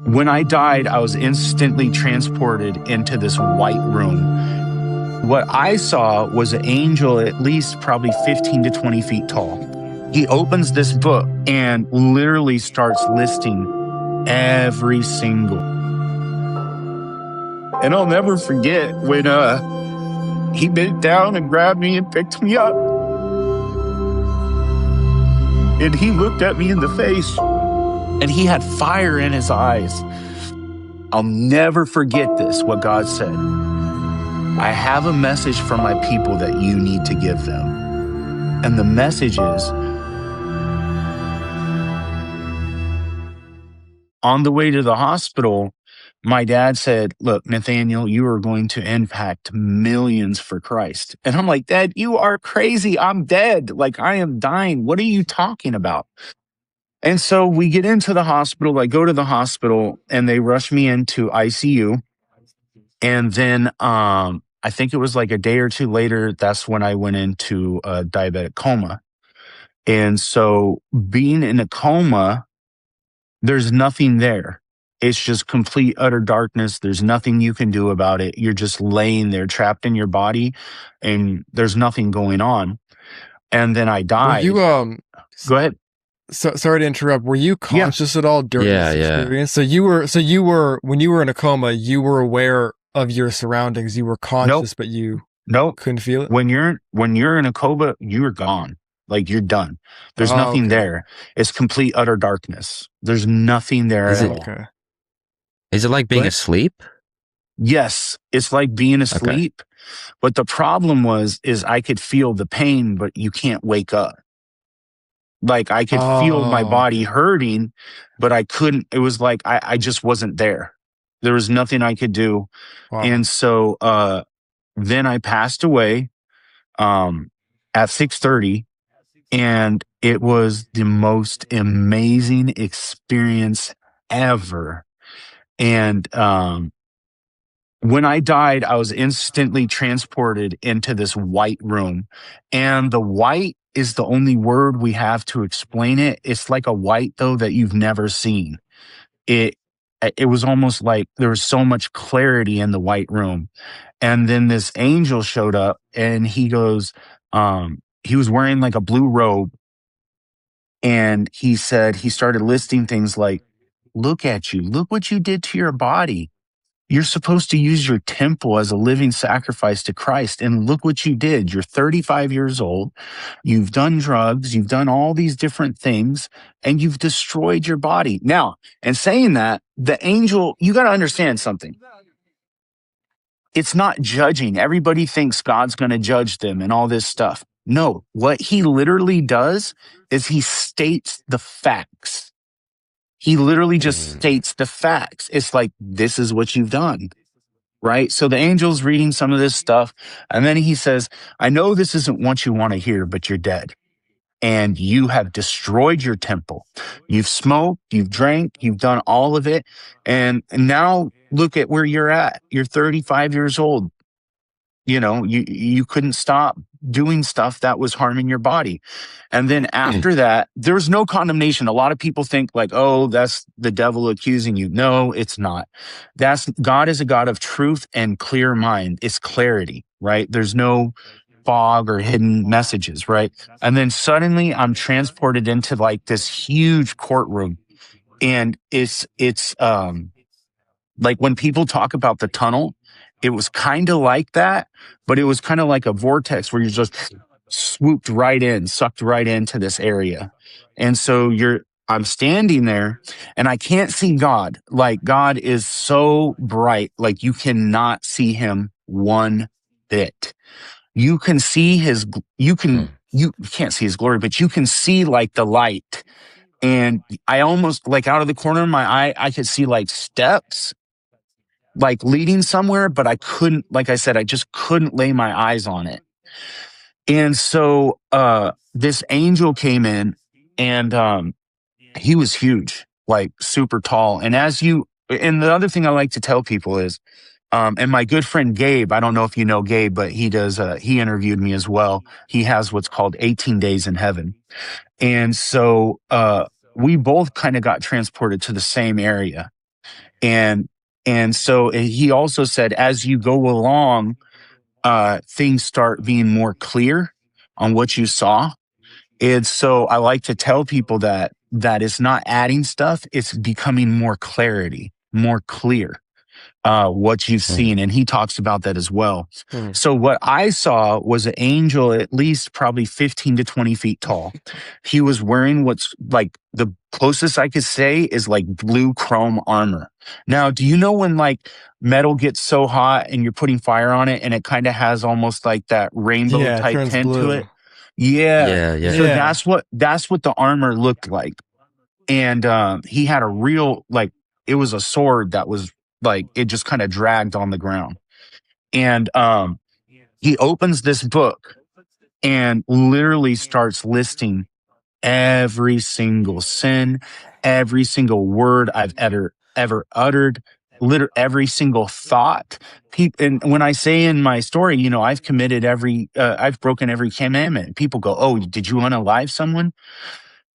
When I died, I was instantly transported into this white room. What I saw was an angel at least probably 15 to 20 feet tall. He opens this book and literally starts listing every single. And I'll never forget when he bent down and grabbed me and picked me up. And he looked at me in the face and he had fire in his eyes. I'll never forget this, what God said. I have a message for my people that you need to give them. And the message is, on the way to the hospital, my dad said, look, Nathaniel, you are going to impact millions for Christ. And I'm like, Dad, you are crazy. I'm dead. Like, I am dying. What are you talking about? And so we get into the hospital. I go to the hospital and they rush me into ICU. And then I think it was like a day or two later, that's when I went into a diabetic coma. And so being in a coma, there's nothing there. It's just complete, utter darkness. There's nothing you can do about it. You're just laying there trapped in your body and there's nothing going on. And then I died. Were you, Go ahead. So, sorry to interrupt. Were you conscious at all during this experience? So you were, when you were in a coma, you were aware of your surroundings. You were conscious, but you couldn't feel it. When you're in a coma, you're gone. Like, you're done. There's nothing there. It's complete, utter darkness. There's nothing there at all. Okay. Is it like being asleep? Yes, it's like being asleep. Okay. But the problem is I could feel the pain, but you can't wake up. Like, I could feel my body hurting, but I couldn't. It was like I just wasn't there. There was nothing I could do. Wow. And so then I passed away at 6:30, and it was the most amazing experience ever. And when I died, I was instantly transported into this white room. And the white is the only word we have to explain it. It's like a white, though, that you've never seen. It was almost like there was so much clarity in the white room. And then this angel showed up and he goes, he was wearing like a blue robe. And he said, he started listing things like, look at you. Look what you did to your body. You're supposed to use your temple as a living sacrifice to Christ. And look what you did. You're 35 years old. You've done drugs. You've done all these different things and you've destroyed your body. Now, and saying that, the angel, you got to understand something. It's not judging. Everybody thinks God's going to judge them and all this stuff. No, what he literally does is he states the facts. He literally just states the facts. It's like, this is what you've done, right? So the angel's reading some of this stuff. And then he says, I know this isn't what you want to hear, but you're dead. And you have destroyed your temple. You've smoked, you've drank, you've done all of it. And now look at where you're at. You're 35 years old. You know, you couldn't stop doing stuff that was harming your body. And then after that, there's no condemnation. A lot of people think like, oh, that's the devil accusing you. No, it's not. God is a God of truth and clear mind. It's clarity, right? There's no fog or hidden messages, right? And then suddenly I'm transported into like this huge courtroom. And it's like when people talk about the tunnel, it was kind of like that, but it was kind of like a vortex where you're just swooped right in, sucked right into this area. And so I'm standing there and I can't see God. Like, God is so bright, like you cannot see him one bit. You can see you can't see his glory, but you can see like the light. And I almost, like, out of the corner of my eye, I could see like steps, like leading somewhere, but I couldn't, like I said, I just couldn't lay my eyes on it. And so this angel came in and he was huge, like super tall. And and the other thing I like to tell people is, and my good friend Gabe, I don't know if you know Gabe, but he interviewed me as well. He has what's called 18 Days in Heaven. And so we both kind of got transported to the same area. And so he also said, as you go along, things start being more clear on what you saw. And so I like to tell people that it's not adding stuff, it's becoming more clarity, more clear, what you've seen. And he talks about that as well. So what I saw was an angel at least probably 15 to 20 feet tall. He was wearing what's like the closest I could say is like blue chrome armor. Now, do you know when like metal gets so hot and you're putting fire on it and it kind of has almost like that rainbow type tint to it? Yeah. So that's what the armor looked like. And he had a real, like, it was a sword that was like, it just kind of dragged on the ground. And he opens this book and literally starts listing every single sin, every single word I've ever uttered, literally every single thought. And when I say in my story, you know, I've broken every commandment. People go, "Oh, did you unalive someone?"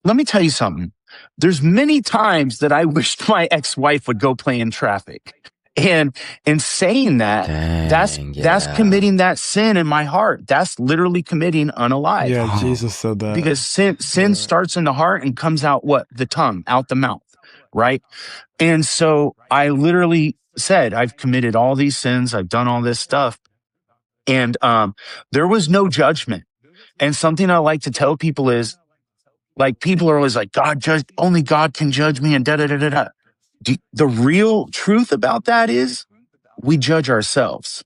Let me tell you something. There's many times that I wished my ex-wife would go play in traffic. And in saying that, that's committing that sin in my heart. That's literally committing unalive. Yeah, Jesus said that. Because sin starts in the heart and comes out the tongue, out the mouth, right? And so I literally said, I've committed all these sins. I've done all this stuff. And there was no judgment. And something I like to tell people is, like, people are always like, only God can judge me and da-da-da-da-da. The real truth about that is we judge ourselves.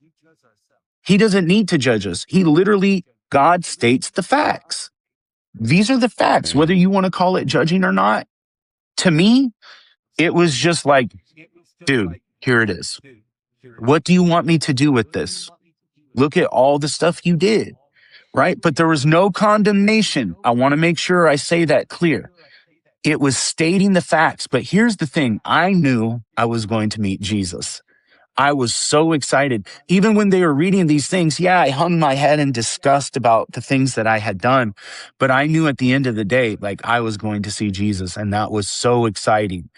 He doesn't need to judge us. God states the facts. These are the facts, whether you want to call it judging or not. To me, it was just like, dude, here it is. What do you want me to do with this? Look at all the stuff you did, right? But there was no condemnation. I want to make sure I say that clear. It was stating the facts. But here's the thing. I knew I was going to meet Jesus. I was so excited. Even when they were reading these things, I hung my head in disgust about the things that I had done. But I knew at the end of the day, like, I was going to see Jesus. And that was so exciting.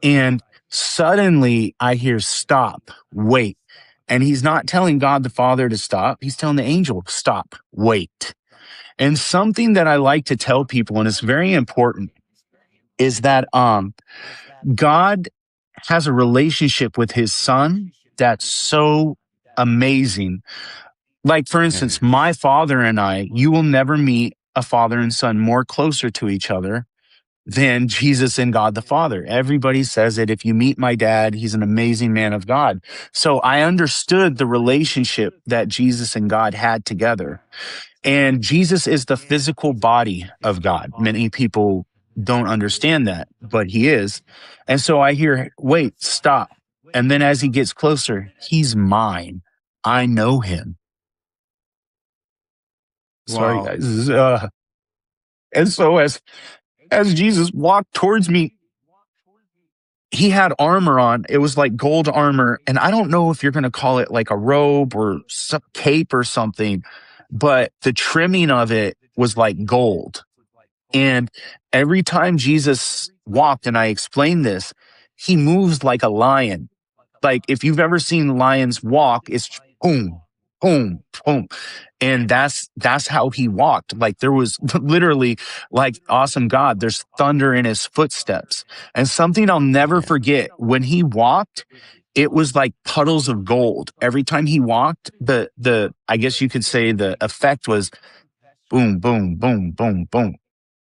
And suddenly I hear, stop, wait. And he's not telling God the Father to stop. He's telling the angel, stop, wait. And something that I like to tell people, and it's very important, is that God has a relationship with his son that's so amazing. Like, for instance, my father and I, you will never meet a father and son more closer to each other than Jesus and God the Father. Everybody says it. If you meet my dad, he's an amazing man of God. So I understood the relationship that Jesus and God had together. And Jesus is the physical body of God. Many people don't understand that, but he is. And so I hear, wait, stop. And then as he gets closer, he's mine. I know him. Sorry, guys. And so as Jesus walked towards me, he had armor on. It was like gold armor. And I don't know if you're going to call it like a robe or some cape or something, but the trimming of it was like gold. And every time Jesus walked, and I explained this, he moves like a lion. Like, if you've ever seen lions walk, it's boom, boom, boom. And that's how he walked. Like, there was literally, like, awesome God, there's thunder in his footsteps. And something I'll never forget, when he walked, it was like puddles of gold. Every time he walked, the I guess you could say the effect was boom, boom, boom, boom, boom,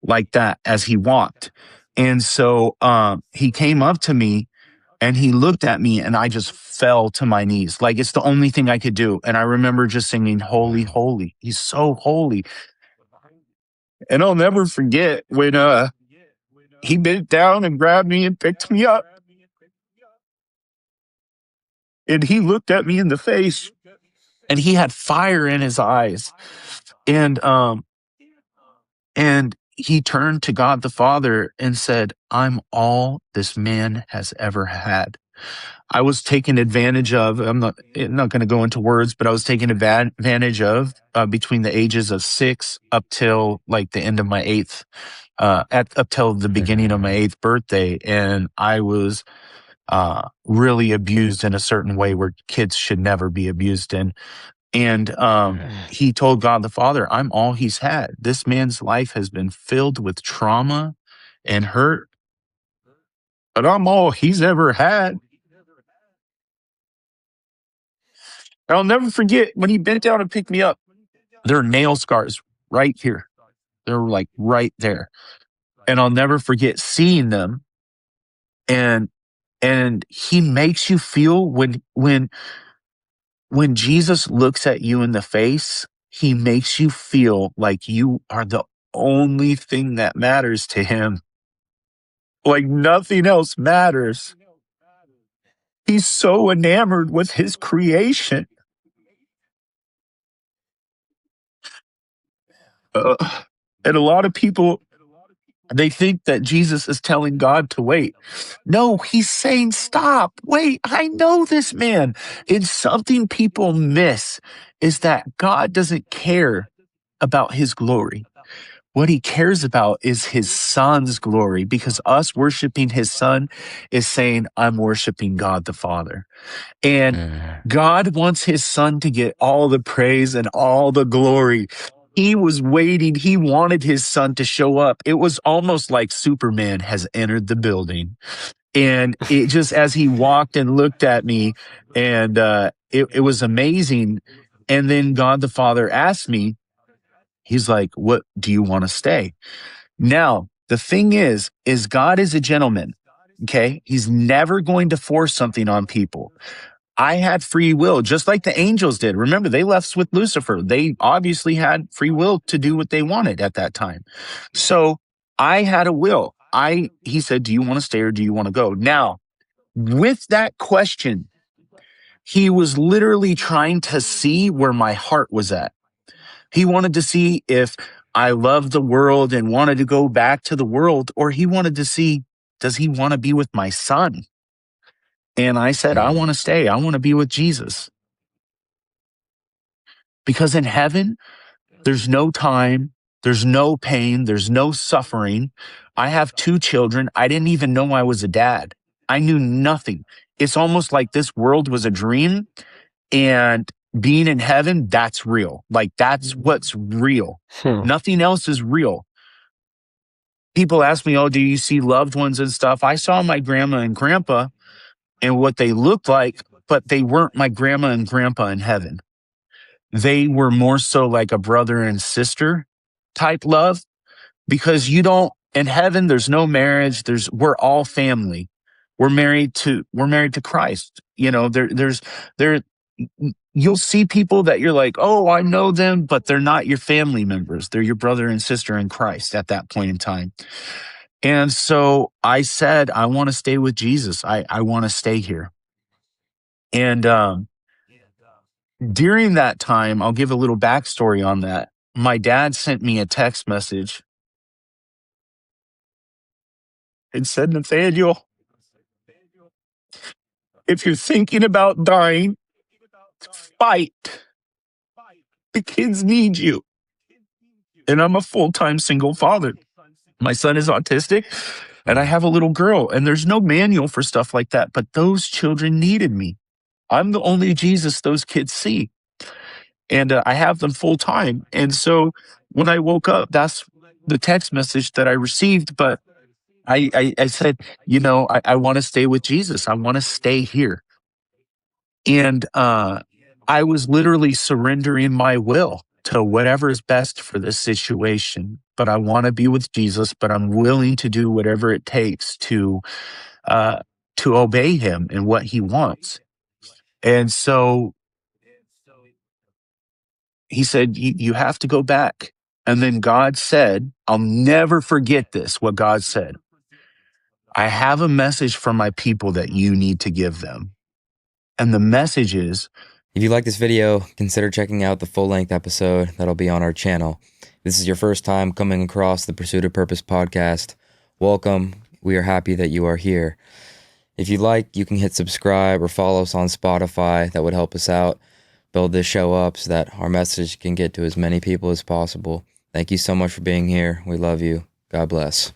like that as he walked. And so he came up to me and he looked at me, and I just fell to my knees. Like, it's the only thing I could do. And I remember just singing, holy, holy. He's so holy. And I'll never forget when he bent down and grabbed me and picked me up. And he looked at me in the face, and he had fire in his eyes. And he turned to God the Father and said, I'm all this man has ever had. I was taken advantage of. I'm not going to go into words, but I was taken advantage of between the ages of 6 up till like the end of my 8th, up till the beginning of my 8th birthday. And I was really abused in a certain way where kids should never be abused in. And he told God the Father, I'm all he's had. This man's life has been filled with trauma and hurt, but I'm all he's ever had. I'll never forget when he bent down and picked me up. There are nail scars right here. They're like right there. And I'll never forget seeing them. And he makes you feel when Jesus looks at you in the face, he makes you feel like you are the only thing that matters to him. Like nothing else matters. He's so enamored with his creation. And a lot of people, they think that Jesus is telling God to wait. No, he's saying, stop, wait, I know this man. And something people miss is that God doesn't care about his glory. What he cares about is his son's glory, because us worshiping his son is saying, I'm worshiping God the Father. And God wants his son to get all the praise and all the glory. He was waiting. He wanted his son to show up. It was almost like Superman has entered the building. And it just, as he walked and looked at me, and it was amazing. And then God the Father asked me, he's like, what do you want to stay? Now, the thing is God is a gentleman. Okay. He's never going to force something on people. I had free will, just like the angels did. Remember, they left with Lucifer. They obviously had free will to do what they wanted at that time. So I had a will. He said, do you want to stay or do you want to go? Now, with that question, he was literally trying to see where my heart was at. He wanted to see if I loved the world and wanted to go back to the world, or he wanted to see, does he want to be with my son? And I said, I want to stay. I want to be with Jesus. Because in heaven, there's no time, there's no pain, there's no suffering. I have 2 children. I didn't even know I was a dad. I knew nothing. It's almost like this world was a dream, and being in heaven, that's real. Like, that's what's real. Nothing else is real. People ask me, oh, do you see loved ones and stuff? I saw my grandma and grandpa and what they looked like, but they weren't my grandma and grandpa in heaven. They were more so like a brother and sister type love, because in heaven, there's no marriage. We're all family. We're married to Christ. You know, you'll see people that you're like, oh, I know them, but they're not your family members. They're your brother and sister in Christ at that point in time. And so I said, I want to stay with Jesus. I want to stay here. And during that time, I'll give a little backstory on that. My dad sent me a text message and said, Nathaniel, if you're thinking about dying, fight. The kids need you. And I'm a full-time single father. My son is autistic, and I have a little girl, and there's no manual for stuff like that, but those children needed me. I'm the only Jesus those kids see. And I have them full time. And so when I woke up, that's the text message that I received. But I said, I want to stay with Jesus. I want to stay here. And I was literally surrendering my will to whatever is best for this situation. But I want to be with Jesus, but I'm willing to do whatever it takes to obey him and what he wants. And so he said, you have to go back. And then God said, I'll never forget this, what God said. I have a message for my people that you need to give them. And the message is, if you like this video, consider checking out the full-length episode that'll be on our channel. If this is your first time coming across the Pursuit of Purpose podcast, welcome. We are happy that you are here. If you like, you can hit subscribe or follow us on Spotify. That would help us out, build this show up so that our message can get to as many people as possible. Thank you so much for being here. We love you. God bless.